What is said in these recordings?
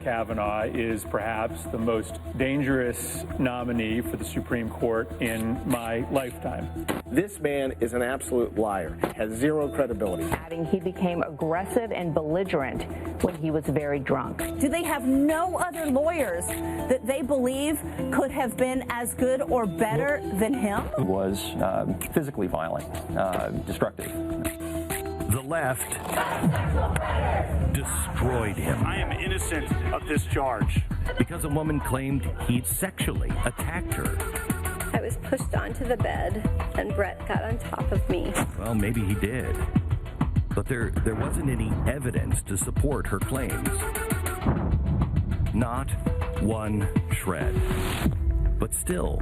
Kavanaugh is perhaps the most dangerous nominee for the Supreme Court in my lifetime. This man is an absolute liar, has zero credibility. Adding he became aggressive and belligerent when he was very drunk. Do they have no other lawyers that they believe could have been as good or better than him? He was physically violent, destructive. The left destroyed him. I am innocent of this charge. Because a woman claimed he'd sexually attacked her. I was pushed onto the bed, and Brett got on top of me. Well, maybe he did. But there wasn't any evidence to support her claims. Not one shred. But still,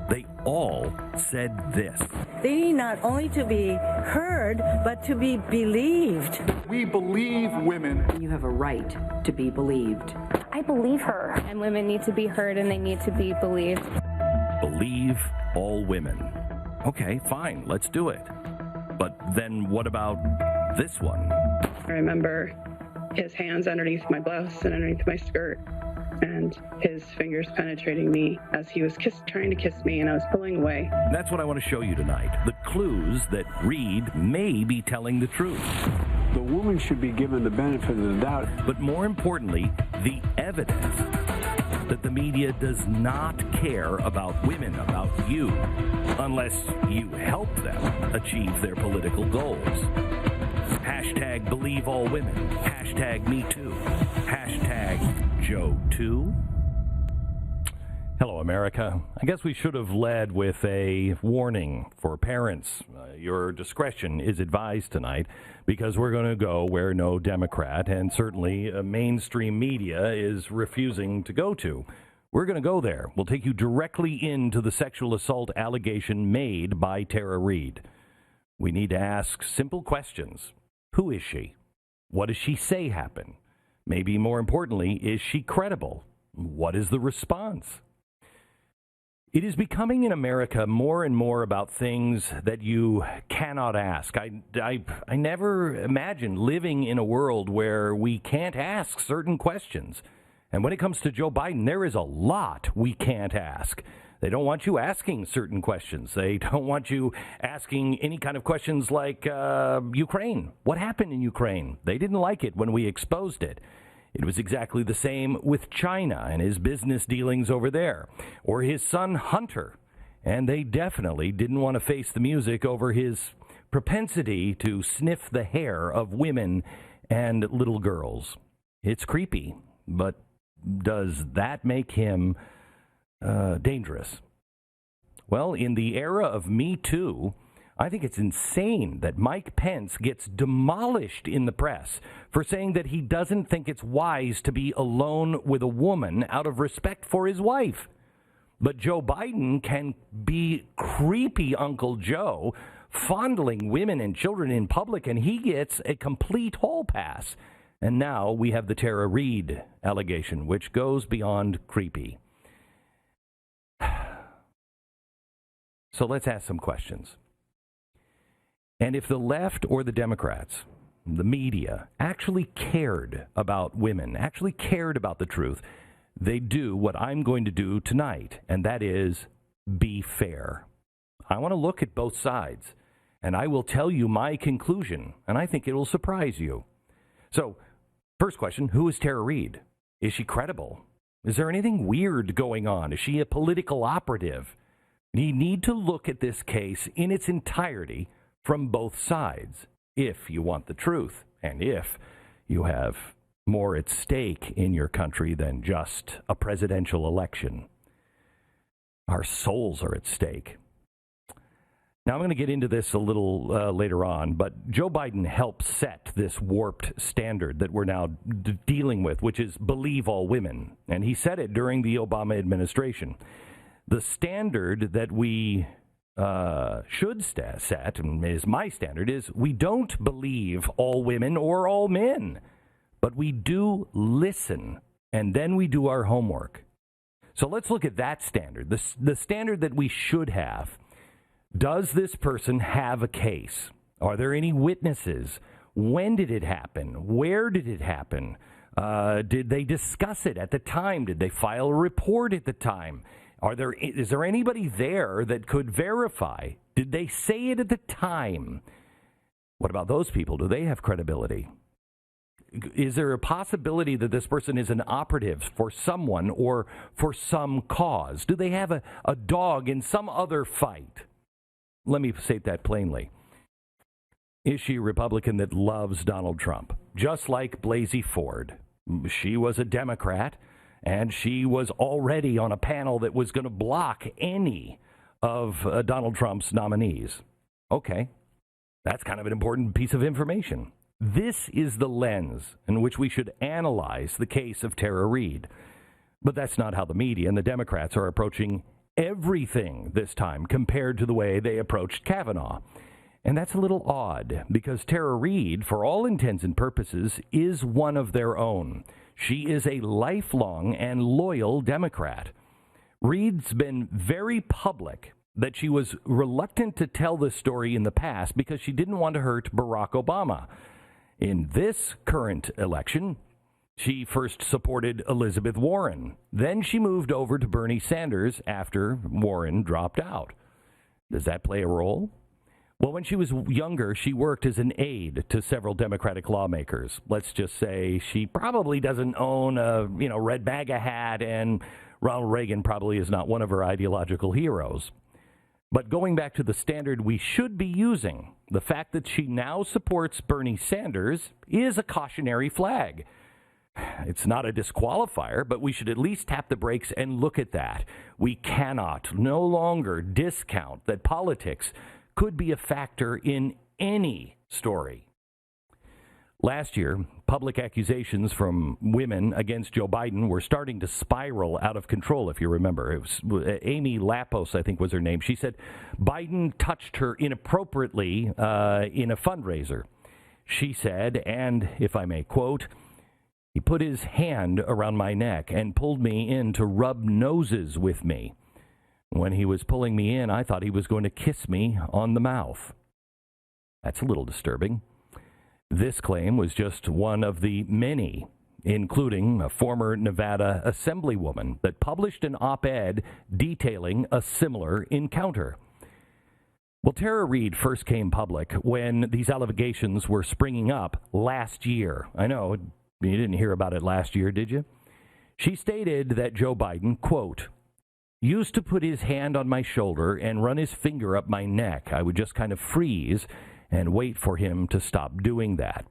they all said this. They need not only to be heard, but to be believed. We believe women. You have a right to be believed. I believe her. And women need to be heard, and they need to be believed. Believe all women. Okay, fine, let's do it. But then what about this one? I remember his hands underneath my blouse and underneath my skirt, and his fingers penetrating me as he was trying to kiss me, and I was pulling away. That's what I want to show you tonight. The clues that Reade may be telling the truth. The woman should be given the benefit of the doubt. But more importantly, the evidence that the media does not care about women, about you, unless you help them achieve their political goals. Hashtag believe all women. Hashtag me too. Hashtag Joe too. Hello, America. I guess we should have led with a warning for parents. Your discretion is advised tonight because we're going to go where no Democrat and certainly mainstream media is refusing to go to. We're going to go there. We'll take you directly into the sexual assault allegation made by Tara Reade. We need to ask simple questions. Who is she? What does she say happened? Maybe more importantly, is she credible? What is the response? It is becoming in America more and more about things that you cannot ask. I never imagined living in a world where we can't ask certain questions. And when it comes to Joe Biden, there is a lot we can't ask. They don't want you asking certain questions. They don't want you asking any kind of questions like Ukraine. What happened in Ukraine? They didn't like it when we exposed it. It was exactly the same with China and his business dealings over there, or his son Hunter. And they definitely didn't want to face the music over his propensity to sniff the hair of women and little girls. It's creepy, but does that make him dangerous? Well, in the era of Me Too, I think it's insane that Mike Pence gets demolished in the press for saying that he doesn't think it's wise to be alone with a woman out of respect for his wife. But Joe Biden can be creepy Uncle Joe, fondling women and children in public, and he gets a complete hall pass. And now we have the Tara Reade allegation, which goes beyond creepy. So let's ask some questions. And if the left or the Democrats, the media, actually cared about women, actually cared about the truth, they do what I'm going to do tonight, and that is be fair. I want to look at both sides, and I will tell you my conclusion, and I think it will surprise you. So, first question, who is Tara Reade? Is she credible? Is there anything weird going on? Is she a political operative? You need to look at this case in its entirety from both sides, if you want the truth, and if you have more at stake in your country than just a presidential election. Our souls are at stake. Now, I'm going to get into this a little later on, but Joe Biden helped set this warped standard that we're now dealing with, which is believe all women. And he said it during the Obama administration. The standard that we should set, and is my standard, is we don't believe all women or all men, but we do listen, and then we do our homework. So let's look at that standard, the standard that we should have. Does this person have a case? Are there any witnesses? When did it happen? Where did it happen? Did they discuss it at the time? Did they file a report at the time? Is there anybody there that could verify? Did they say it at the time? What about those people? Do they have credibility? Is there a possibility that this person is an operative for someone or for some cause? Do they have a dog in some other fight? Let me state that plainly. Is she a Republican that loves Donald Trump? Just like Blasey Ford. She was a Democrat, and she was already on a panel that was going to block any of Donald Trump's nominees. Okay, that's kind of an important piece of information. This is the lens in which we should analyze the case of Tara Reade. But that's not how the media and the Democrats are approaching everything this time compared to the way they approached Kavanaugh. And that's a little odd because Tara Reade, for all intents and purposes, is one of their own. She is a lifelong and loyal Democrat. Reade's been very public that she was reluctant to tell this story in the past because she didn't want to hurt Barack Obama. In this current election, she first supported Elizabeth Warren. Then she moved over to Bernie Sanders after Warren dropped out. Does that play a role? Well, when she was younger, she worked as an aide to several Democratic lawmakers. Let's just say she probably doesn't own a, red MAGA hat, and Ronald Reagan probably is not one of her ideological heroes. But going back to the standard we should be using, the fact that she now supports Bernie Sanders is a cautionary flag. It's not a disqualifier, but we should at least tap the brakes and look at that. We cannot no longer discount that politics could be a factor in any story. Last year, public accusations from women against Joe Biden were starting to spiral out of control, if you remember. It was Amy Lapos, I think was her name. She said Biden touched her inappropriately in a fundraiser. She said, and if I may quote, "He put his hand around my neck and pulled me in to rub noses with me. When he was pulling me in, I thought he was going to kiss me on the mouth." That's a little disturbing. This claim was just one of the many, including a former Nevada assemblywoman, that published an op-ed detailing a similar encounter. Well, Tara Reade first came public when these allegations were springing up last year. I know, you didn't hear about it last year, did you? She stated that Joe Biden, quote, "used to put his hand on my shoulder and run his finger up my neck. I would just kind of freeze and wait for him to stop doing that."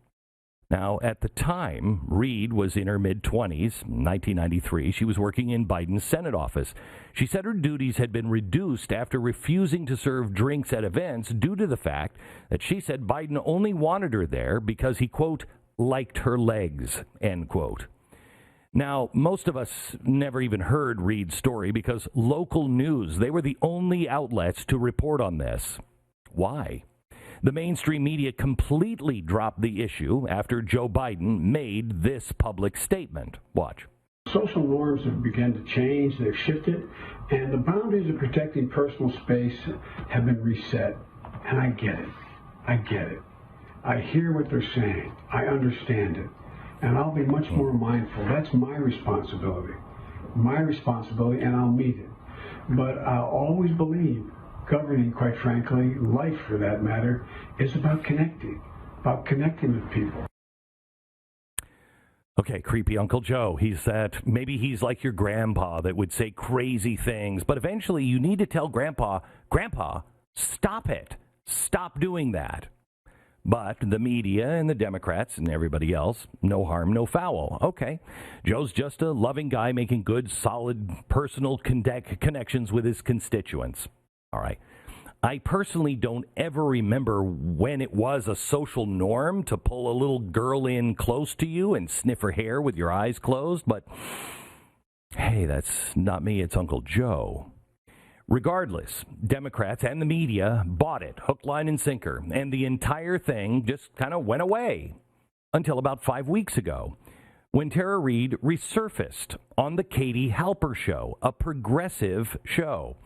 Now, at the time, Reade was in her mid-20s, 1993. She was working in Biden's Senate office. She said her duties had been reduced after refusing to serve drinks at events due to the fact that she said Biden only wanted her there because he, quote, "liked her legs," end quote. Now, most of us never even heard Reade's story because local news, they were the only outlets to report on this. Why? The mainstream media completely dropped the issue after Joe Biden made this public statement. Watch. Social norms have begun to change, they've shifted, and the boundaries of protecting personal space have been reset. And I get it. I get it. I hear what they're saying. I understand it. And I'll be much more mindful. That's my responsibility. And I'll meet it. But I'll always believe governing, quite frankly, life for that matter, is about connecting with people. Okay, creepy Uncle Joe. Maybe he's like your grandpa that would say crazy things, but eventually you need to tell Grandpa, stop it. Stop doing that. But the media and the Democrats and everybody else, no harm, no foul. Okay, Joe's just a loving guy making good, solid, personal connections with his constituents. All right. I personally don't ever remember when it was a social norm to pull a little girl in close to you and sniff her hair with your eyes closed, but hey, that's not me, it's Uncle Joe. Regardless, Democrats and the media bought it, hook, line, and sinker, and the entire thing just kind of went away until about 5 weeks ago when Tara Reade resurfaced on the Katie Halper Show, a progressive show.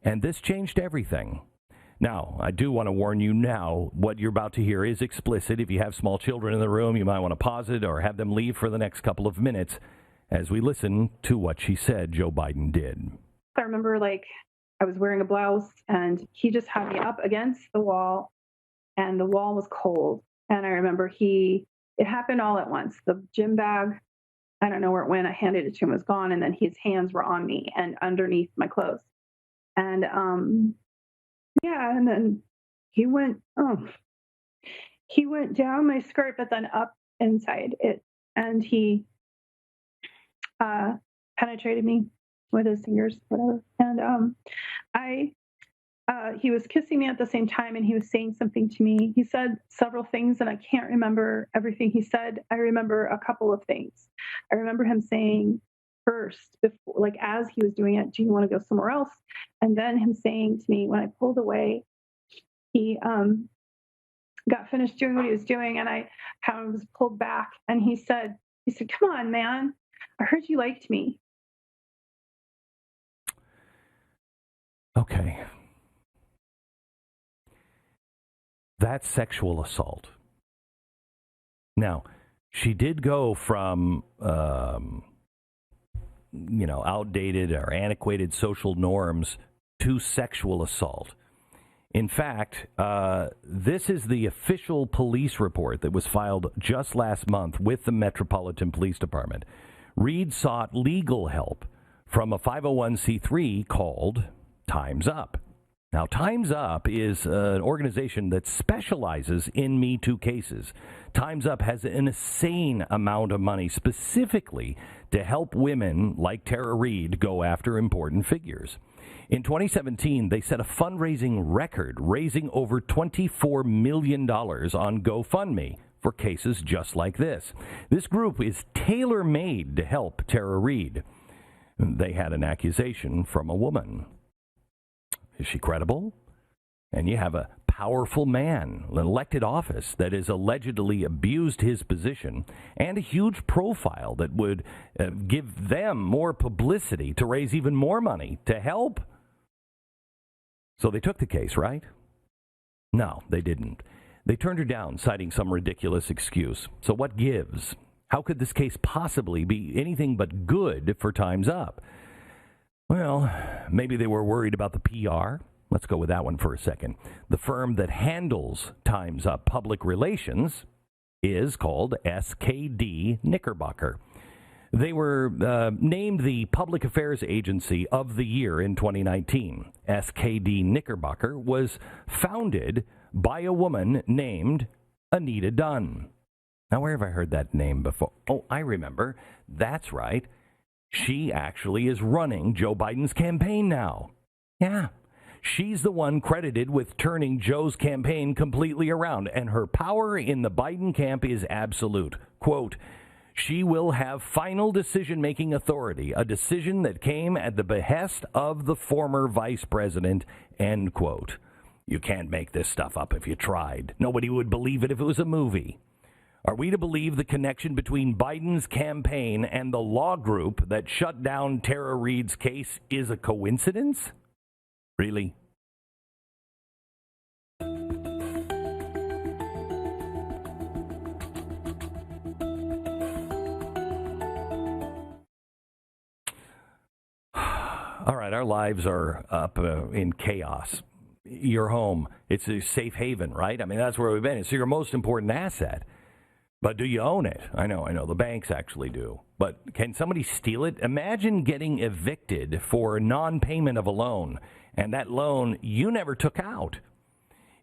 And this changed everything. Now, I do want to warn you now, what you're about to hear is explicit. If you have small children in the room, you might want to pause it or have them leave for the next couple of minutes as we listen to what she said Joe Biden did. I remember, I was wearing a blouse, and he just had me up against the wall, and the wall was cold. And I remember it happened all at once. The gym bag, I don't know where it went. I handed it to him, it was gone, and then his hands were on me and underneath my clothes. And and then he went down my skirt, but then up inside it, and he penetrated me with his fingers, whatever. And he was kissing me at the same time, and he was saying something to me. He said several things, and I can't remember everything he said. I remember a couple of things. I remember him saying first, before, as he was doing it, do you want to go somewhere else? And then him saying to me, when I pulled away, he got finished doing what he was doing, and I kind of was pulled back, and he said, come on, man, I heard you liked me. Okay. That's sexual assault. Now, she did go from, outdated or antiquated social norms to sexual assault. In fact, this is the official police report that was filed just last month with the Metropolitan Police Department. Reade sought legal help from a 501c3 called Time's Up. Now, Time's Up is an organization that specializes in Me Too cases. Time's Up has an insane amount of money specifically to help women like Tara Reade go after important figures. In 2017, they set a fundraising record, raising over $24 million on GoFundMe for cases just like this. This group is tailor-made to help Tara Reade. They had an accusation from a woman. Is she credible? And you have a powerful man, an elected office that has allegedly abused his position, and a huge profile that would give them more publicity to raise even more money to help. So they took the case, right? No, they didn't. They turned her down, citing some ridiculous excuse. So what gives? How could this case possibly be anything but good for Time's Up? Well, maybe they were worried about the PR. Let's go with that one for a second. The firm that handles Time's Up public relations is called SKD Knickerbocker. They were named the Public Affairs Agency of the Year in 2019. SKD Knickerbocker was founded by a woman named Anita Dunn. Now, where have I heard that name before? Oh, I remember. That's right. She actually is running Joe Biden's campaign now. Yeah. She's the one credited with turning Joe's campaign completely around, and her power in the Biden camp is absolute. Quote, she will have final decision-making authority, a decision that came at the behest of the former vice president, end quote. You can't make this stuff up if you tried. Nobody would believe it if it was a movie. Are we to believe the connection between Biden's campaign and the law group that shut down Tara Reade's case is a coincidence? Really? All right, our lives are up in chaos. Your home, it's a safe haven, right? I mean, that's where we've been. It's your most important asset. But do you own it? I know, the banks actually do. But can somebody steal it? Imagine getting evicted for non-payment of a loan, and that loan you never took out.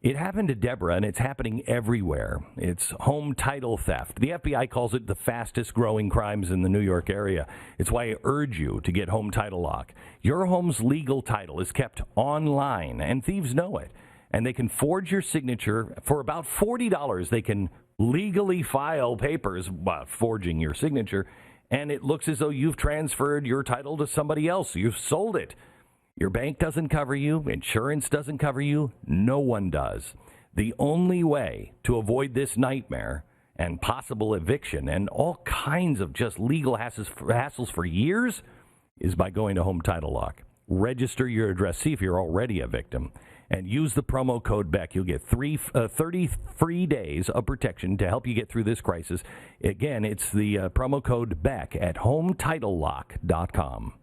It happened to Deborah, and it's happening everywhere. It's home title theft. The FBI calls it the fastest growing crimes in the New York area. It's why I urge you to get Home Title Lock. Your home's legal title is kept online, and thieves know it. And they can forge your signature for about $40. They can legally file papers forging your signature, and it looks as though you've transferred your title to somebody else. You've sold it. Your bank doesn't cover you. Insurance doesn't cover you. No one does. The only way to avoid this nightmare and possible eviction and all kinds of just legal hassles for years is by going to Home Title Lock. register your address, see if you're already a victim, and use the promo code BECK. You'll get 30 free days of protection to help you get through this crisis. Again, it's the promo code BECK at HomeTitleLock.com.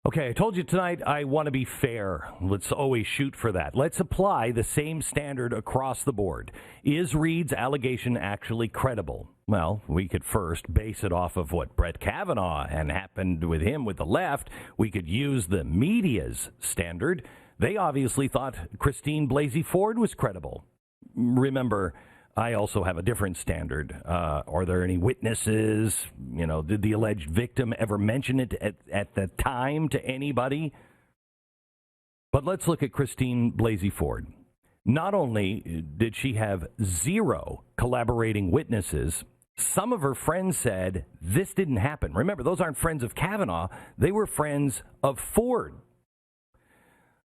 Okay, I told you tonight I want to be fair. Let's always shoot for that. Let's apply the same standard across the board. Is Reade's allegation actually credible? Well, we could first base it off of what Brett Kavanaugh and happened with him with the left. We could use the media's standard. They obviously thought Christine Blasey Ford was credible. Remember, I also have a different standard. Are there any witnesses? You know, did the alleged victim ever mention it at the time to anybody? But let's look at Christine Blasey Ford. Not only did she have 0 collaborating witnesses, some of her friends said this didn't happen. Remember, those aren't friends of Kavanaugh. They were friends of Ford.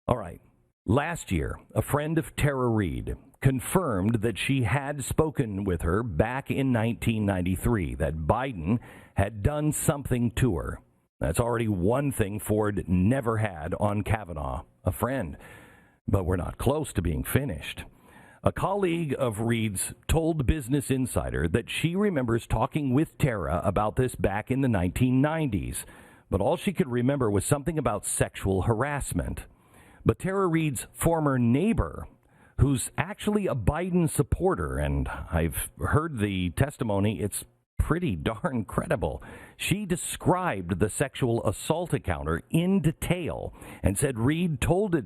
All right. Last year, a friend of Tara Reade confirmed that she had spoken with her back in 1993, that Biden had done something to her. That's already one thing Ford never had on Kavanaugh, a friend. But we're not close to being finished. A colleague of Reade's told Business Insider that she remembers talking with Tara about this back in the 1990s, but all she could remember was something about sexual harassment. But Tara Reade's former neighbor, who's actually a Biden supporter, and I've heard the testimony, it's pretty darn credible. She described the sexual assault encounter in detail and said Reade told her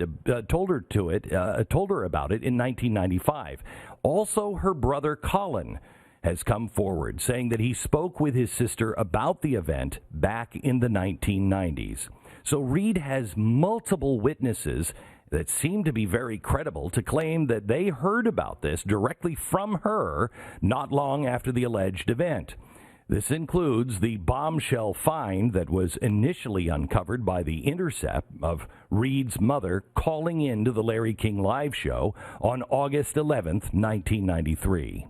about it in 1995. Also, her brother Colin has come forward saying that he spoke with his sister about the event back in the 1990s. So Reade has multiple witnesses that seem to be very credible to claim that they heard about this directly from her not long after the alleged event. This includes the bombshell find that was initially uncovered by The Intercept of Reade's mother calling into the Larry King Live show on August 11th, 1993.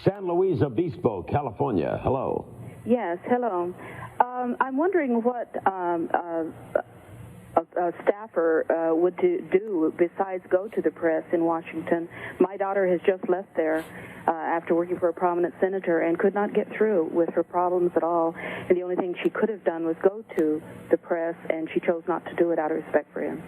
San Luis Obispo, California. Hello. Yes, hello. I'm wondering what a staffer would do besides go to the press in Washington. My daughter has just left there after working for a prominent senator and could not get through with her problems at all. And the only thing she could have done was go to the press, and she chose not to do it out of respect for him.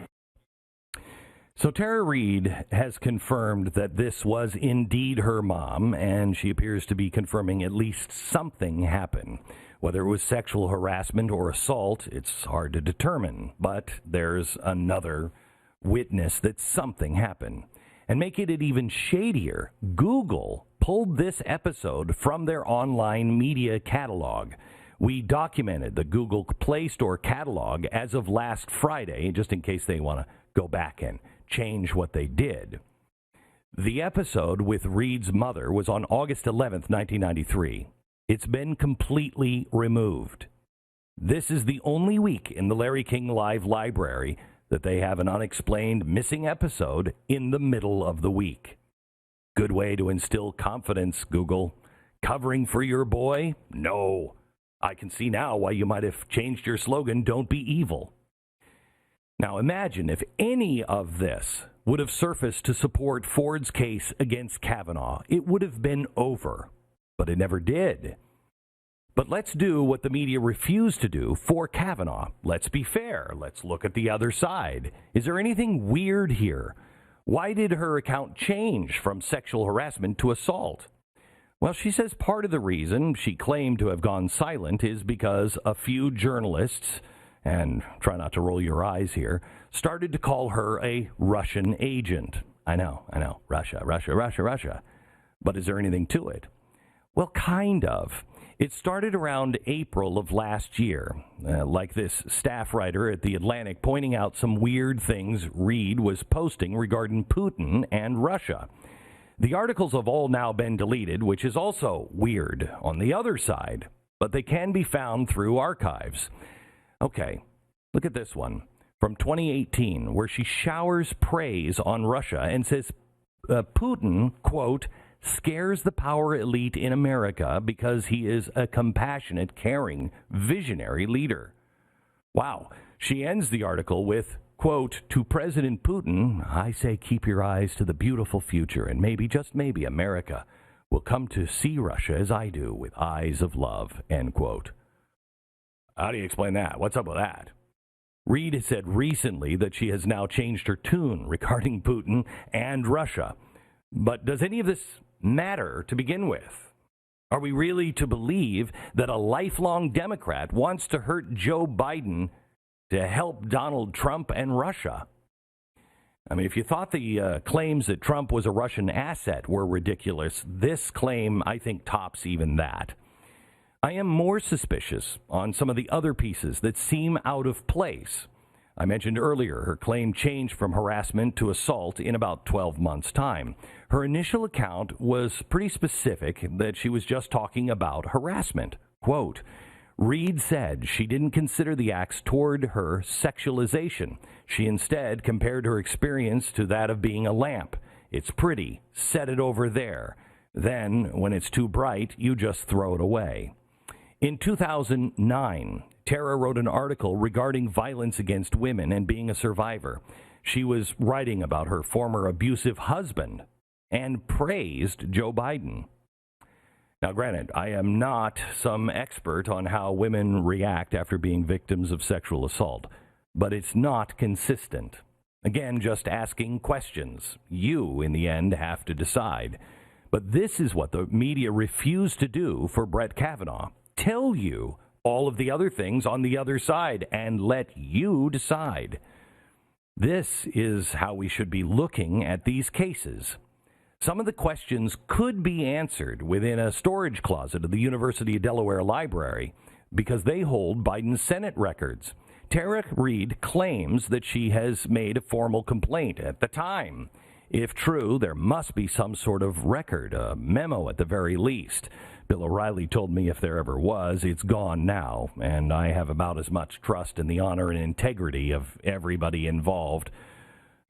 So Tara Reade has confirmed that this was indeed her mom, and she appears to be confirming at least something happened. Whether it was sexual harassment or assault, it's hard to determine, but there's another witness that something happened. And making it even shadier, Google pulled this episode from their online media catalog. We documented the Google Play Store catalog as of last Friday, just in case they want to go back and change what they did. The episode with Reade's mother was on August 11th, 1993. It's been completely removed. This is the only week in the Larry King Live library that they have an unexplained missing episode in the middle of the week. Good way to instill confidence, Google. Covering for your boy? No. I can see now why you might have changed your slogan, "Don't be evil." Now imagine if any of this would have surfaced to support Ford's case against Kavanaugh. It would have been over. But it never did. But let's do what the media refused to do for Kavanaugh. Let's be fair. Let's look at the other side. Is there anything weird here? Why did her account change from sexual harassment to assault? Well, she says part of the reason she claimed to have gone silent is because a few journalists, and try not to roll your eyes here, started to call her a Russian agent. I know. Russia. But is there anything to it? Well, kind of. It started around April of last year, like this staff writer at The Atlantic pointing out some weird things Reade was posting regarding Putin and Russia. The articles have all now been deleted, which is also weird on the other side, but they can be found through archives. Okay, look at this one from 2018, where she showers praise on Russia and says Putin, quote, scares the power elite in America because he is a compassionate, caring, visionary leader. Wow. She ends the article with, quote, "To President Putin, I say keep your eyes to the beautiful future, and maybe, just maybe, America will come to see Russia as I do, with eyes of love," end quote. How do you explain that? What's up with that? Reade has said recently that she has now changed her tune regarding Putin and Russia. But does any of this matter to begin with? Are we really to believe that a lifelong Democrat wants to hurt Joe Biden to help Donald Trump and Russia? I mean, if you thought the claims that Trump was a Russian asset were ridiculous, this claim, I think, tops even that. I am more suspicious on some of the other pieces that seem out of place. I mentioned earlier her claim changed from harassment to assault in about 12 months' time. Her initial account was pretty specific that she was just talking about harassment. Quote, Reade said she didn't consider the acts toward her sexualization. She instead compared her experience to that of being a lamp. It's pretty. Set it over there. Then, when it's too bright, you just throw it away. In 2009, Tara wrote an article regarding violence against women and being a survivor. She was writing about her former abusive husband and praised Joe Biden. Now, granted, I am not some expert on how women react after being victims of sexual assault, but it's not consistent. Again, just asking questions. You, in the end, have to decide. But this is what the media refused to do for Brett Kavanaugh. Tell you all of the other things on the other side and let you decide. This is how we should be looking at these cases. Some of the questions could be answered within a storage closet of the University of Delaware Library because they hold Biden's Senate records. Tara Reade claims that she has made a formal complaint at the time. If true, there must be some sort of record, a memo at the very least. Bill O'Reilly told me if there ever was, it's gone now, and I have about as much trust in the honor and integrity of everybody involved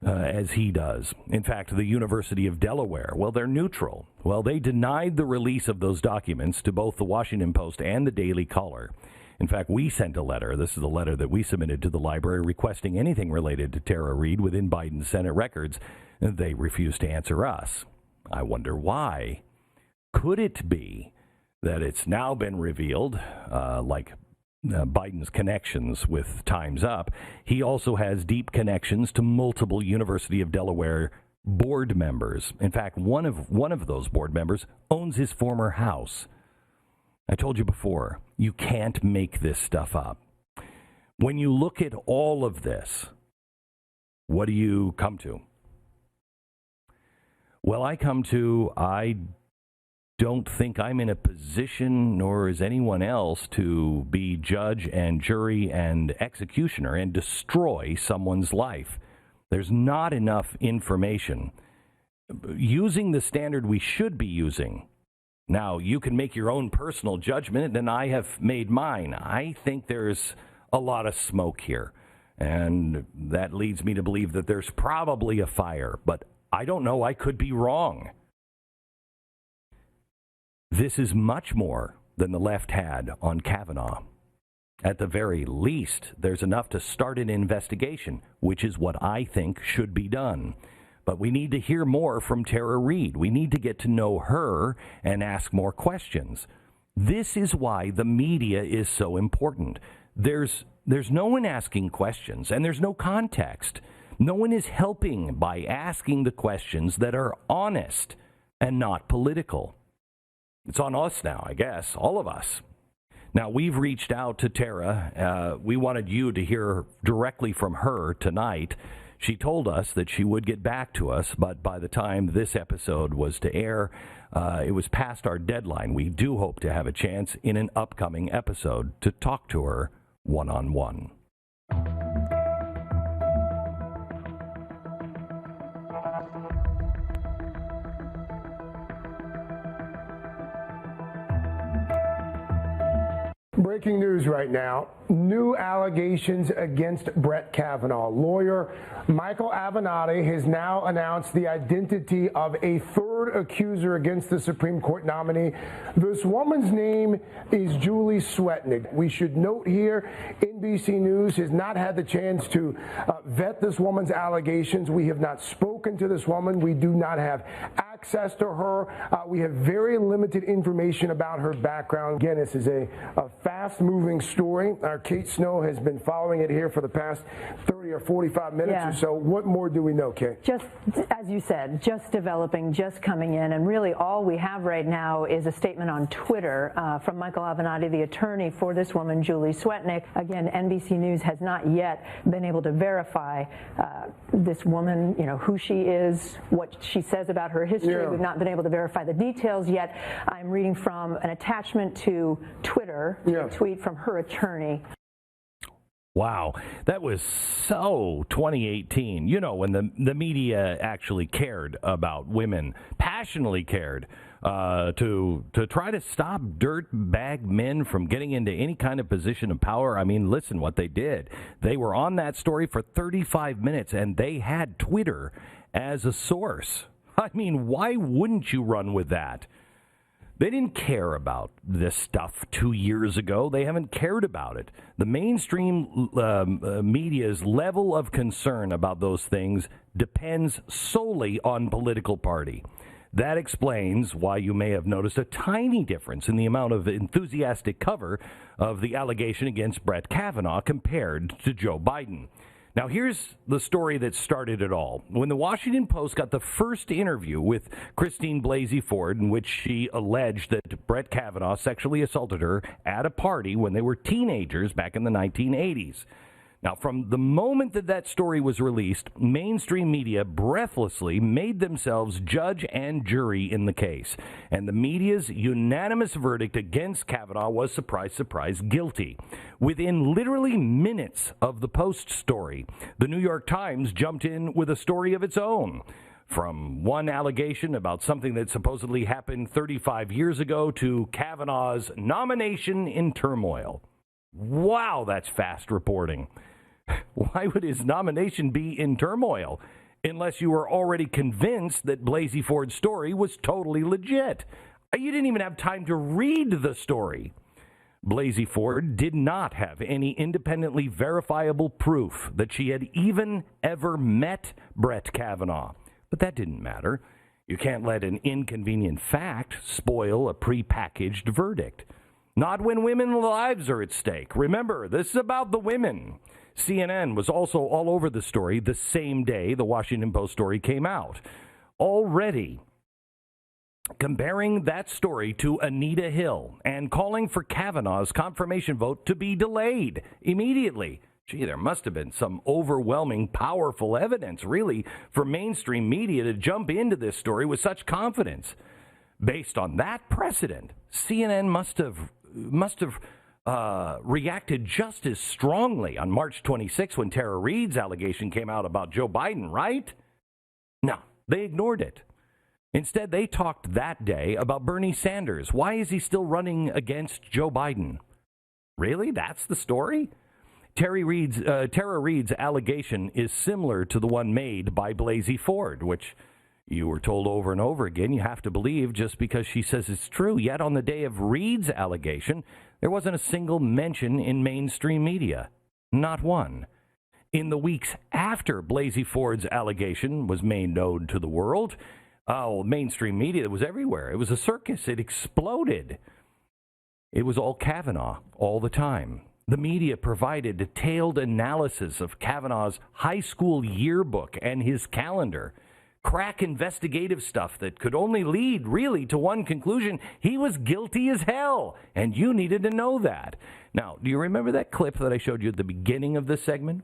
as he does. In fact, the University of Delaware, well, they're neutral. Well, they denied the release of those documents to both the Washington Post and the Daily Caller. In fact, we sent a letter. This is the letter that we submitted to the library requesting anything related to Tara Reade within Biden's Senate records. They refused to answer us. I wonder why. Could it be that it's now been revealed, Biden's connections with Time's Up, he also has deep connections to multiple University of Delaware board members. In fact, one of those board members owns his former house. I told you before, you can't make this stuff up. When you look at all of this, what do you come to? Well, I come to, I don't think I'm in a position, nor is anyone else, to be judge and jury and executioner and destroy someone's life. There's not enough information. Using the standard we should be using. Now, you can make your own personal judgment, and I have made mine. I think there's a lot of smoke here, and that leads me to believe that there's probably a fire, but I don't know. I could be wrong. This is much more than the left had on Kavanaugh. At the very least, there's enough to start an investigation, which is what I think should be done. But we need to hear more from Tara Reade. We need to get to know her and ask more questions. This is why the media is so important. There's no one asking questions, and there's no context. No one is helping by asking the questions that are honest and not political. It's on us now, I guess, all of us. Now, we've reached out to Tara. We wanted you to hear directly from her tonight. She told us that she would get back to us, but by the time this episode was to air, it was past our deadline. We do hope to have a chance in an upcoming episode to talk to her one-on-one. Breaking news right now. New allegations against Brett Kavanaugh. Lawyer Michael Avenatti has now announced the identity of a third accuser against the Supreme Court nominee. This woman's name is Julie Swetnick. We should note here, NBC News has not had the chance to vet this woman's allegations. We have not spoken to this woman. We do not have access to her. We have very limited information about her background. Again, this is a fast-moving story. Our Kate Snow has been following it here for the past 30 or 45 minutes or so. What more do we know, Kate? Just, as you said, just developing, just coming in, and really all we have right now is a statement on Twitter from Michael Avenatti, the attorney for this woman, Julie Swetnick. Again, NBC News has not yet been able to verify this woman, you know, who she is, what she says about her history. Yeah. We've not been able to verify the details yet. I'm reading from an attachment to Twitter, a tweet from her attorney. Wow, that was so 2018. You know, when the media actually cared about women, passionately cared to try to stop dirtbag men from getting into any kind of position of power. I mean, listen what they did. They were on that story for 35 minutes, and they had Twitter as a source. I mean, why wouldn't you run with that? They didn't care about this stuff 2 years ago. They haven't cared about it. The mainstream media's level of concern about those things depends solely on political party. That explains why you may have noticed a tiny difference in the amount of enthusiastic cover of the allegation against Brett Kavanaugh compared to Joe Biden. Now, here's the story that started it all. When the Washington Post got the first interview with Christine Blasey Ford, in which she alleged that Brett Kavanaugh sexually assaulted her at a party when they were teenagers back in the 1980s. Now, from the moment that story was released, mainstream media breathlessly made themselves judge and jury in the case. And the media's unanimous verdict against Kavanaugh was, surprise, surprise, guilty. Within literally minutes of the Post story, the New York Times jumped in with a story of its own. From one allegation about something that supposedly happened 35 years ago to Kavanaugh's nomination in turmoil. Wow, that's fast reporting. Why would his nomination be in turmoil unless you were already convinced that Blasey Ford's story was totally legit? You didn't even have time to read the story. Blasey Ford did not have any independently verifiable proof that she had even ever met Brett Kavanaugh. But that didn't matter. You can't let an inconvenient fact spoil a prepackaged verdict. Not when women's lives are at stake. Remember, this is about the women. CNN was also all over the story the same day the Washington Post story came out. Already comparing that story to Anita Hill and calling for Kavanaugh's confirmation vote to be delayed immediately. Gee, there must have been some overwhelming, powerful evidence, really, for mainstream media to jump into this story with such confidence. Based on that precedent, CNN must have reacted just as strongly on March 26 when Tara Reade's allegation came out about Joe Biden, right? No, they ignored it. Instead, they talked that day about Bernie Sanders. Why is he still running against Joe Biden? Really? That's the story? Tara Reade's allegation is similar to the one made by Blasey Ford, which you were told over and over again you have to believe just because she says it's true. Yet on the day of Reade's allegation, there wasn't a single mention in mainstream media. Not one. In the weeks after Blasey Ford's allegation was made known to the world, mainstream media was everywhere. It was a circus. It exploded. It was all Kavanaugh all the time. The media provided detailed analysis of Kavanaugh's high school yearbook and his calendar. Crack investigative stuff that could only lead really to one conclusion: he was guilty as hell, and you needed to know that. Now, do you remember that clip that I showed you at the beginning of this segment?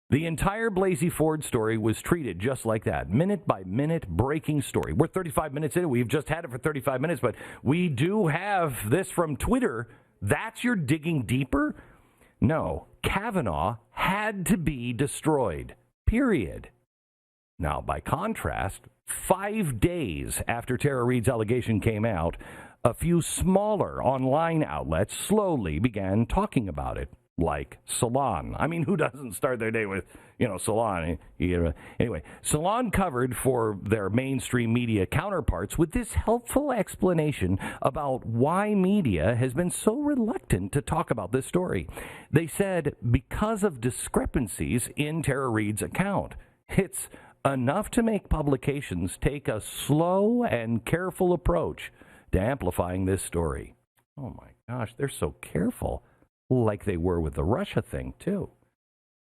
The entire Blasey Ford story was treated just like that, minute by minute breaking story. We're 35 minutes in. We've just had it for 35 minutes, but we do have this from Twitter. That's your digging deeper? No, Kavanaugh had to be destroyed, period. Now, by contrast, 5 days after Tara Reade's allegation came out, a few smaller online outlets slowly began talking about it, like Salon. I mean, who doesn't start their day with, Salon? Anyway, Salon covered for their mainstream media counterparts with this helpful explanation about why media has been so reluctant to talk about this story. They said because of discrepancies in Tara Reade's account. It's enough to make publications take a slow and careful approach to amplifying this story. Oh my gosh, they're so careful, like they were with the Russia thing too.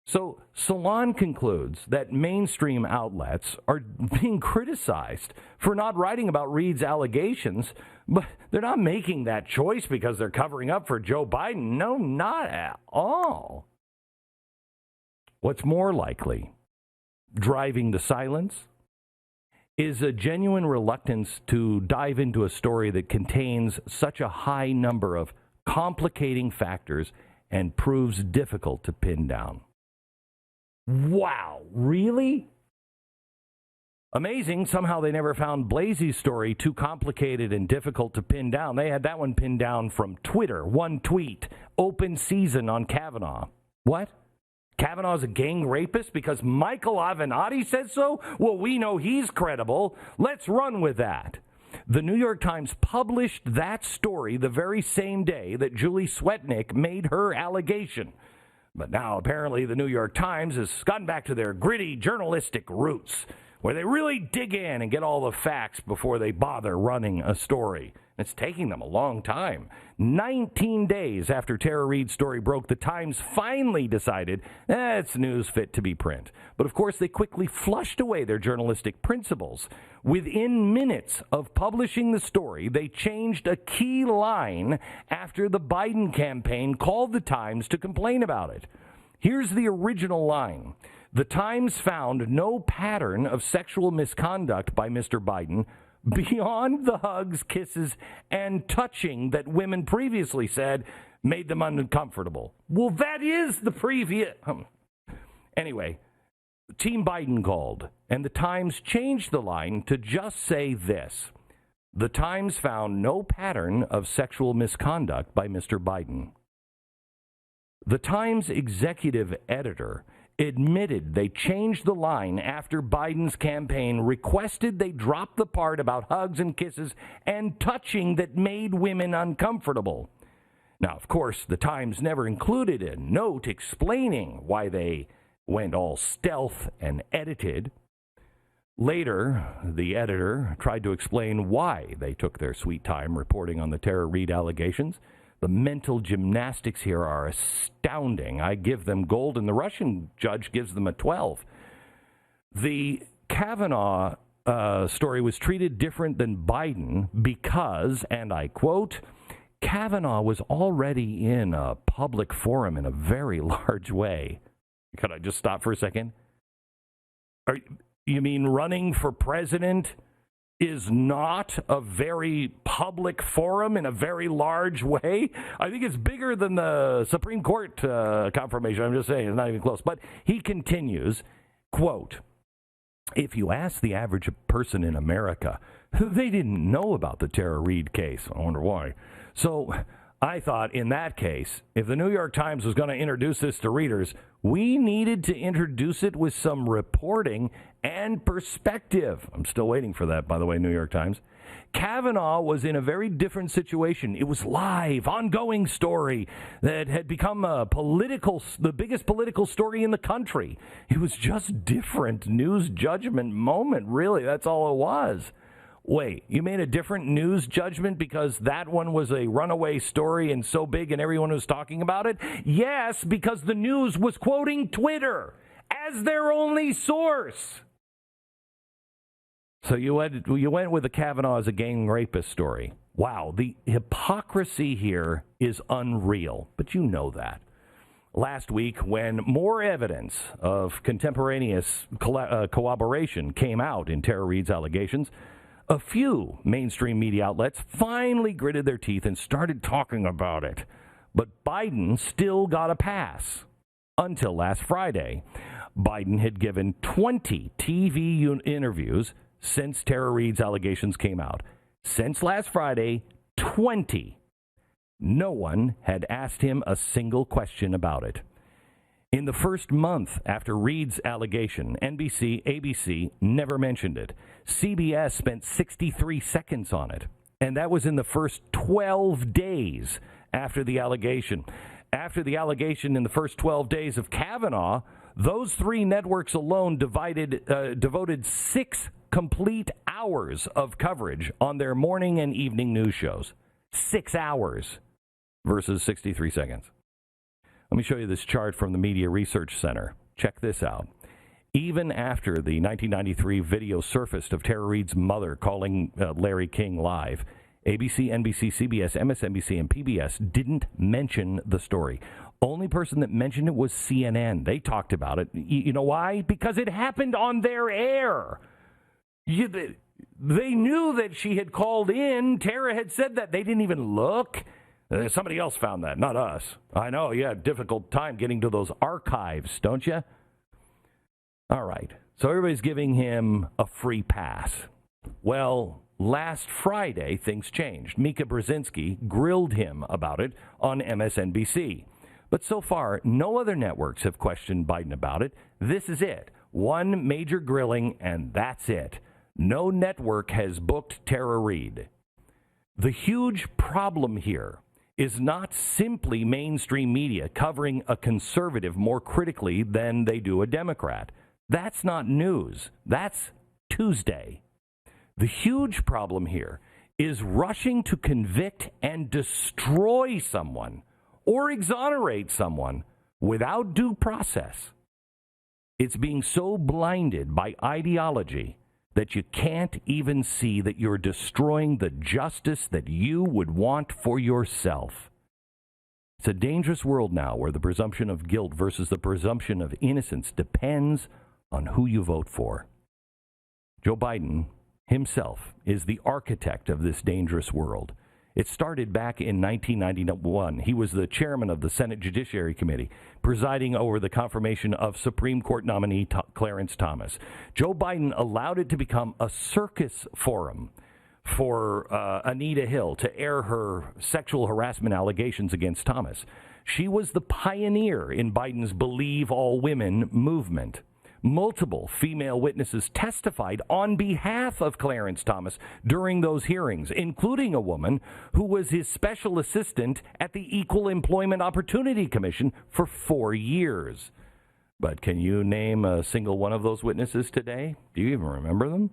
So Salon concludes that mainstream outlets are being criticized for not writing about Reade's allegations, but they're not making that choice because they're covering up for Joe Biden. No, not at all. What's more likely, driving the silence, is a genuine reluctance to dive into a story that contains such a high number of complicating factors and proves difficult to pin down. Wow, really? Amazing, somehow they never found Blaze's story too complicated and difficult to pin down. They had that one pinned down from Twitter, one tweet, open season on Kavanaugh. What? Kavanaugh's a gang rapist because Michael Avenatti says so? Well, we know he's credible. Let's run with that. The New York Times published that story the very same day that Julie Swetnick made her allegation. But now apparently the New York Times has gotten back to their gritty journalistic roots, where they really dig in and get all the facts before they bother running a story. It's taking them a long time. 19 days after Tara Reade's story broke, the Times finally decided it's news fit to be print. But of course, they quickly flushed away their journalistic principles. Within minutes of publishing the story, they changed a key line after the Biden campaign called the Times to complain about it. Here's the original line. The Times found no pattern of sexual misconduct by Mr. Biden beyond the hugs, kisses, and touching that women previously said made them uncomfortable. Well, that is the previous... Anyway, Team Biden called, and the Times changed the line to just say this. The Times found no pattern of sexual misconduct by Mr. Biden. The Times executive editor admitted they changed the line after Biden's campaign requested they drop the part about hugs and kisses and touching that made women uncomfortable. Now, of course, the Times never included a note explaining why they went all stealth and edited. Later, the editor tried to explain why they took their sweet time reporting on the Tara Reade allegations. The mental gymnastics here are astounding. I give them gold, and the Russian judge gives them a 12. The Kavanaugh story was treated different than Biden because, and I quote, Kavanaugh was already in a public forum in a very large way. Could I just stop for a second? You mean running for president is not a very public forum in a very large way? I think it's bigger than the Supreme Court confirmation. I'm just saying, it's not even close. But he continues, quote, if you ask the average person in America, they didn't know about the Tara Reade case. I wonder why. So I thought in that case, if the New York Times was going to introduce this to readers, we needed to introduce it with some reporting and perspective. I'm still waiting for that, by the way, New York Times. Kavanaugh was in a very different situation. It was live, ongoing story that had become the biggest political story in the country. It was just different news judgment moment, really. That's all it was. Wait, you made a different news judgment because that one was a runaway story and so big and everyone was talking about it? Yes, because the news was quoting Twitter as their only source. So you went with the Kavanaugh as a gang rapist story. Wow, the hypocrisy here is unreal, but you know that. Last week, when more evidence of contemporaneous corroboration came out in Tara Reade's allegations, a few mainstream media outlets finally gritted their teeth and started talking about it. But Biden still got a pass. Until last Friday, Biden had given 20 TV interviews since Tara Reade's allegations came out. Since last Friday, 20. No one had asked him a single question about it. In the first month after Reade's allegation, NBC, ABC never mentioned it. CBS spent 63 seconds on it, and that was in the first 12 days after the allegation. After the allegation in the first 12 days of Kavanaugh, those three networks alone devoted 6 complete hours of coverage on their morning and evening news shows. 6 hours versus 63 seconds. Let me show you this chart from the Media Research Center. Check this out. Even after the 1993 video surfaced of Tara Reade's mother calling Larry King live, ABC, NBC, CBS, MSNBC, and PBS didn't mention the story. Only person that mentioned it was CNN. They talked about it. You know why? Because it happened on their air. They knew that she had called in. Tara had said that. They didn't even look. Somebody else found that, not us. I know, you had a difficult time getting to those archives, don't you? All right, so everybody's giving him a free pass. Well, last Friday, things changed. Mika Brzezinski grilled him about it on MSNBC. But so far, no other networks have questioned Biden about it. This is it. One major grilling, and that's it. No network has booked Tara Reade. The huge problem here is not simply mainstream media covering a conservative more critically than they do a Democrat. That's not news. That's Tuesday. The huge problem here is rushing to convict and destroy someone or exonerate someone without due process. It's being so blinded by ideology that you can't even see that you're destroying the justice that you would want for yourself. It's a dangerous world now where the presumption of guilt versus the presumption of innocence depends on who you vote for. Joe Biden himself is the architect of this dangerous world. It started back in 1991. He was the chairman of the Senate Judiciary Committee, presiding over the confirmation of Supreme Court nominee Clarence Thomas. Joe Biden allowed it to become a circus forum for Anita Hill to air her sexual harassment allegations against Thomas. She was the pioneer in Biden's Believe All Women movement. Multiple female witnesses testified on behalf of Clarence Thomas during those hearings, including a woman who was his special assistant at the Equal Employment Opportunity Commission for 4 years. But can you name a single one of those witnesses today? Do you even remember them?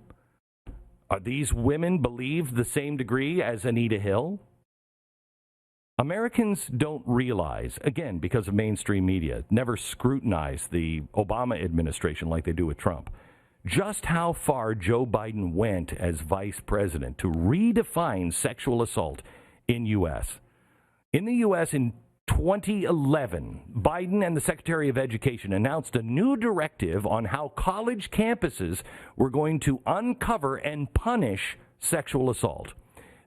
Are these women believed the same degree as Anita Hill? Americans don't realize, again, because of mainstream media, never scrutinize the Obama administration like they do with Trump, just how far Joe Biden went as vice president to redefine sexual assault in U.S. In the U.S. in 2011, Biden and the Secretary of Education announced a new directive on how college campuses were going to uncover and punish sexual assault.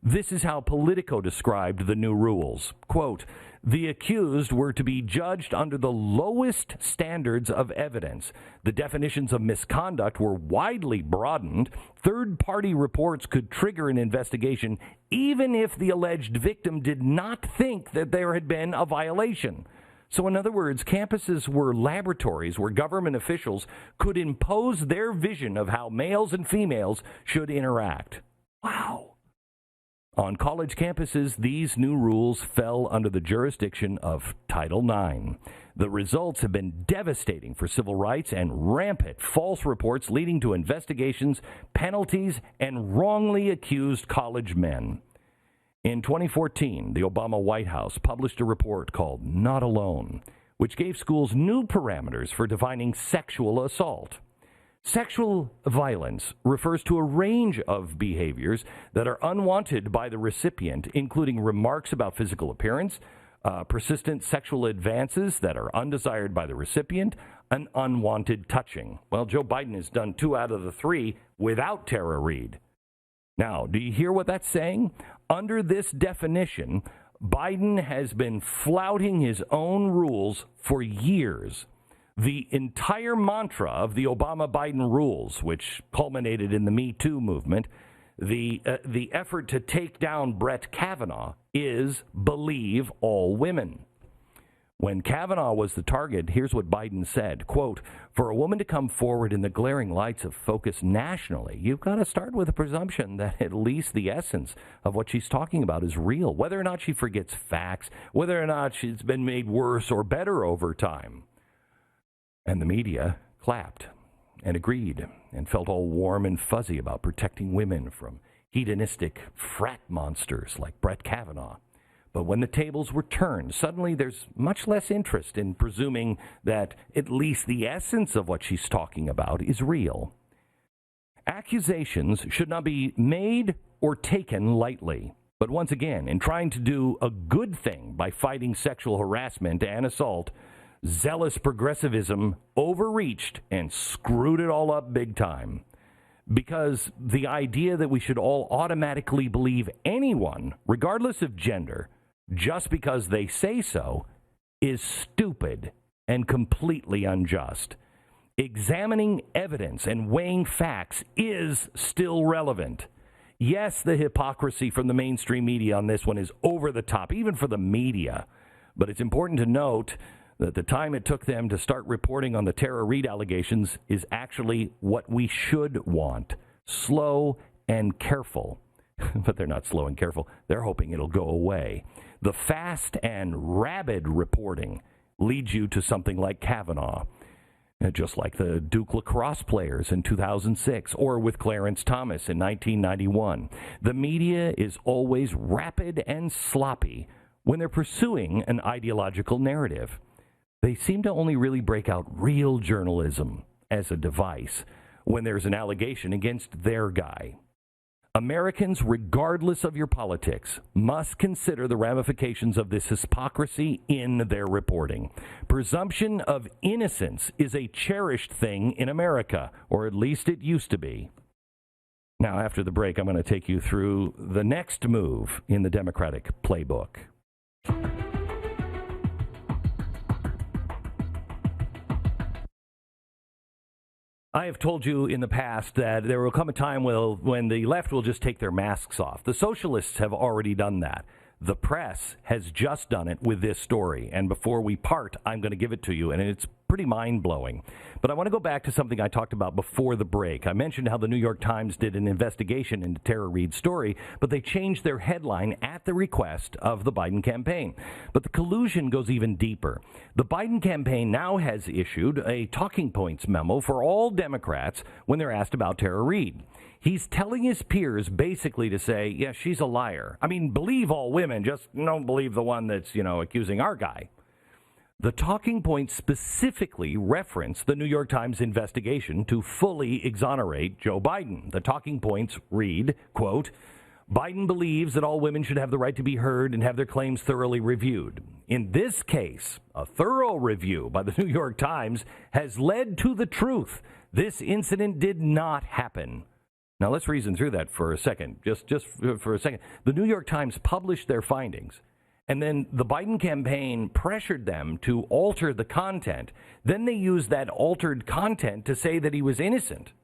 This is how Politico described the new rules. Quote, the accused were to be judged under the lowest standards of evidence. The definitions of misconduct were widely broadened. Third-party reports could trigger an investigation even if the alleged victim did not think that there had been a violation. So in other words, campuses were laboratories where government officials could impose their vision of how males and females should interact. Wow. On college campuses, these new rules fell under the jurisdiction of Title IX. The results have been devastating for civil rights and rampant false reports leading to investigations, penalties, and wrongly accused college men. In 2014, the Obama White House published a report called Not Alone, which gave schools new parameters for defining sexual assault. Sexual violence refers to a range of behaviors that are unwanted by the recipient, including remarks about physical appearance, persistent sexual advances that are undesired by the recipient, and unwanted touching. Well, Joe Biden has done 2 out of the 3 without Tara Reade. Now, do you hear what that's saying? Under this definition, Biden has been flouting his own rules for years. The entire mantra of the Obama-Biden rules, which culminated in the Me Too movement, The effort to take down Brett Kavanaugh is believe all women. When Kavanaugh was the target, here's what Biden said, quote, "For a woman to come forward in the glaring lights of focus nationally, you've got to start with a presumption that at least the essence of what she's talking about is real, whether or not she forgets facts, whether or not she's been made worse or better over time." And the media clapped and agreed and felt all warm and fuzzy about protecting women from hedonistic frat monsters like Brett Kavanaugh. But when the tables were turned, suddenly there's much less interest in presuming that at least the essence of what she's talking about is real. Accusations should not be made or taken lightly. But once again, in trying to do a good thing by fighting sexual harassment and assault, zealous progressivism overreached and screwed it all up big time. Because the idea that we should all automatically believe anyone, regardless of gender, just because they say so, is stupid and completely unjust. Examining evidence and weighing facts is still relevant. Yes, the hypocrisy from the mainstream media on this one is over the top, even for the media. But it's important to note that the time it took them to start reporting on the Tara Reade allegations is actually what we should want. Slow and careful. But they're not slow and careful. They're hoping it'll go away. The fast and rabid reporting leads you to something like Kavanaugh, just like the Duke lacrosse players in 2006 or with Clarence Thomas in 1991. The media is always rapid and sloppy when they're pursuing an ideological narrative. They seem to only really break out real journalism as a device when there's an allegation against their guy. Americans, regardless of your politics, must consider the ramifications of this hypocrisy in their reporting. Presumption of innocence is a cherished thing in America, or at least it used to be. Now, after the break, I'm going to take you through the next move in the Democratic playbook. I have told you in the past that there will come a time when the left will just take their masks off. The socialists have already done that. The press has just done it with this story. And before we part, I'm going to give it to you. And it's pretty mind-blowing. But I want to go back to something I talked about before the break. I mentioned how the New York Times did an investigation into Tara Reade's story, but they changed their headline at the request of the Biden campaign. But the collusion goes even deeper. The Biden campaign now has issued a talking points memo for all Democrats when they're asked about Tara Reade. He's telling his peers basically to say, yeah, she's a liar. I mean, believe all women, just don't believe the one that's, accusing our guy. The talking points specifically reference the New York Times investigation to fully exonerate Joe Biden. The talking points read, quote, Biden believes that all women should have the right to be heard and have their claims thoroughly reviewed. In this case, a thorough review by the New York Times has led to the truth. This incident did not happen. Now, let's reason through that for a second, just for a second. The New York Times published their findings, and then the Biden campaign pressured them to alter the content. Then they used that altered content to say that he was innocent.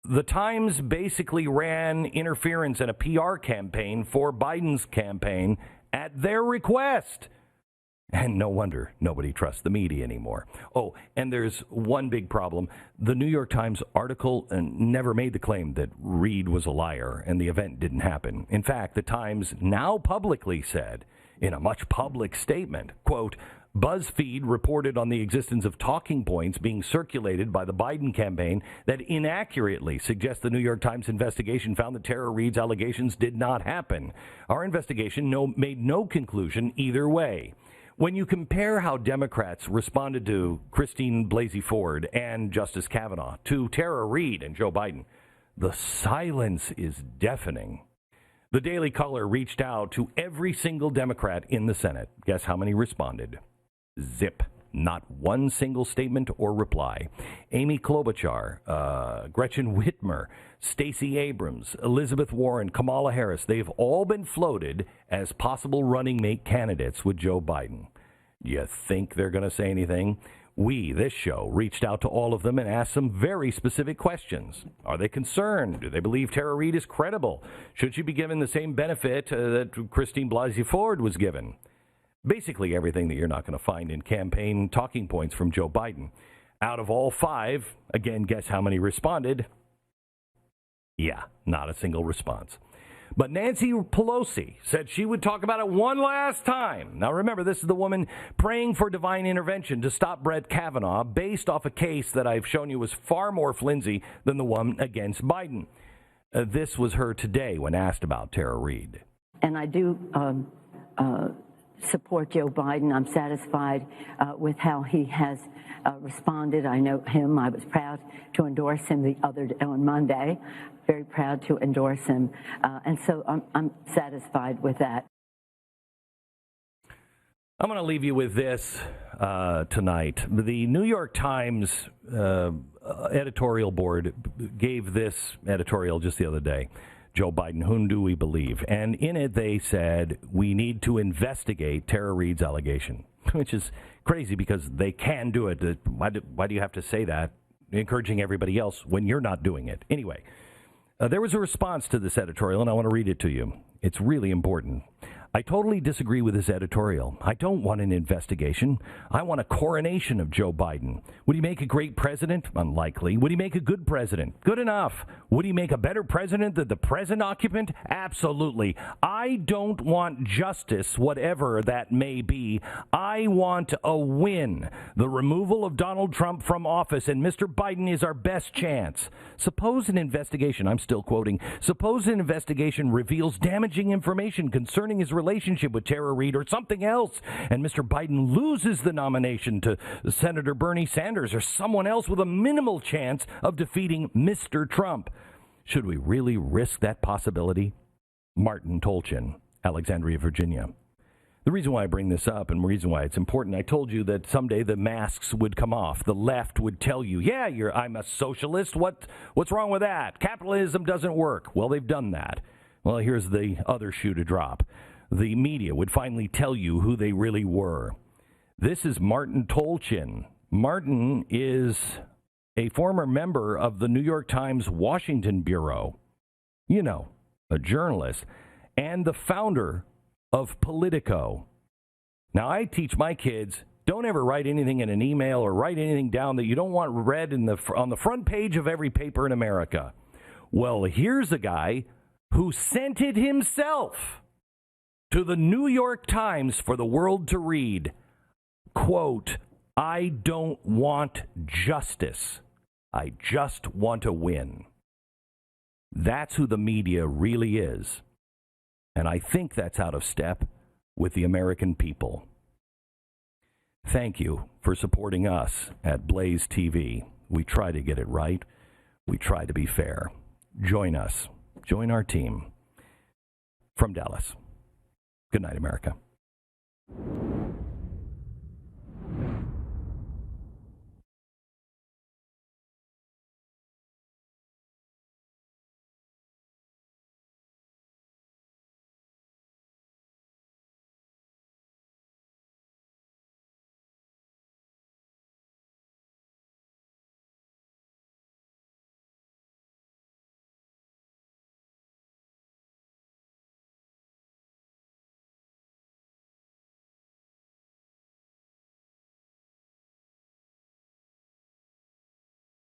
The Times basically ran interference in a PR campaign for Biden's campaign at their request. And no wonder nobody trusts the media anymore. Oh, and there's one big problem. The New York Times article never made the claim that Reade was a liar and the event didn't happen. In fact, the Times now publicly said, in a much public statement, quote, BuzzFeed reported on the existence of talking points being circulated by the Biden campaign that inaccurately suggest the New York Times investigation found that Tara Reade's allegations did not happen. Our investigation made no conclusion either way. When you compare how Democrats responded to Christine Blasey Ford and Justice Kavanaugh to Tara Reade and Joe Biden, the silence is deafening. The Daily Caller reached out to every single Democrat in the Senate. Guess how many responded? Zip. Not one single statement or reply. Amy Klobuchar, Gretchen Whitmer, Stacey Abrams, Elizabeth Warren, Kamala Harris, they've all been floated as possible running mate candidates with Joe Biden. Do you think they're going to say anything? We, this show, reached out to all of them and asked some very specific questions. Are they concerned? Do they believe Tara Reade is credible? Should she be given the same benefit that Christine Blasey Ford was given? Basically everything that you're not going to find in campaign talking points from Joe Biden. Out of all 5, again, guess how many responded? Yeah, not a single response. But Nancy Pelosi said she would talk about it one last time. Now remember, this is the woman praying for divine intervention to stop Brett Kavanaugh based off a case that I've shown you was far more flimsy than the one against Biden. This was her today when asked about Tara Reade. And I do support Joe Biden. I'm satisfied with how he has responded. I know him. I was proud to endorse him on Monday. Very proud to endorse him. And so I'm satisfied with that. I'm going to leave you with this tonight. The New York Times editorial board gave this editorial just the other day. Joe Biden, whom do we believe? And in it, they said, we need to investigate Tara Reade's allegation, which is crazy because they can do it. Why do you have to say that, encouraging everybody else when you're not doing it? Anyway, there was a response to this editorial, and I want to read it to you. It's really important. I totally disagree with this editorial. I don't want an investigation. I want a coronation of Joe Biden. Would he make a great president? Unlikely. Would he make a good president? Good enough. Would he make a better president than the present occupant? Absolutely. I don't want justice, whatever that may be. I want a win. The removal of Donald Trump from office, and Mr. Biden is our best chance. Suppose an investigation, I'm still quoting, suppose an investigation reveals damaging information concerning his relationship with Tara Reade or something else, and Mr. Biden loses the nomination to Senator Bernie Sanders or someone else with a minimal chance of defeating Mr. Trump. Should we really risk that possibility? Martin Tolchin, Alexandria, Virginia. The reason why I bring this up and the reason why it's important, I told you that someday the masks would come off. The left would tell you, yeah, I'm a socialist. What's wrong with that? Capitalism doesn't work. Well, they've done that. Well, here's the other shoe to drop. The media would finally tell you who they really were. This is Martin Tolchin. Martin is a former member of the New York Times Washington Bureau. You know, a journalist, and the founder of Politico. Now, I teach my kids, don't ever write anything in an email or write anything down that you don't want read on the front page of every paper in America. Well, here's a guy who sent it himself to the New York Times for the world to read. Quote, I don't want justice. I just want to win. That's who the media really is. And I think that's out of step with the American people. Thank you for supporting us at BlazeTV. We try to get it right. We try to be fair. Join us. Join our team. From Dallas. Good night, America.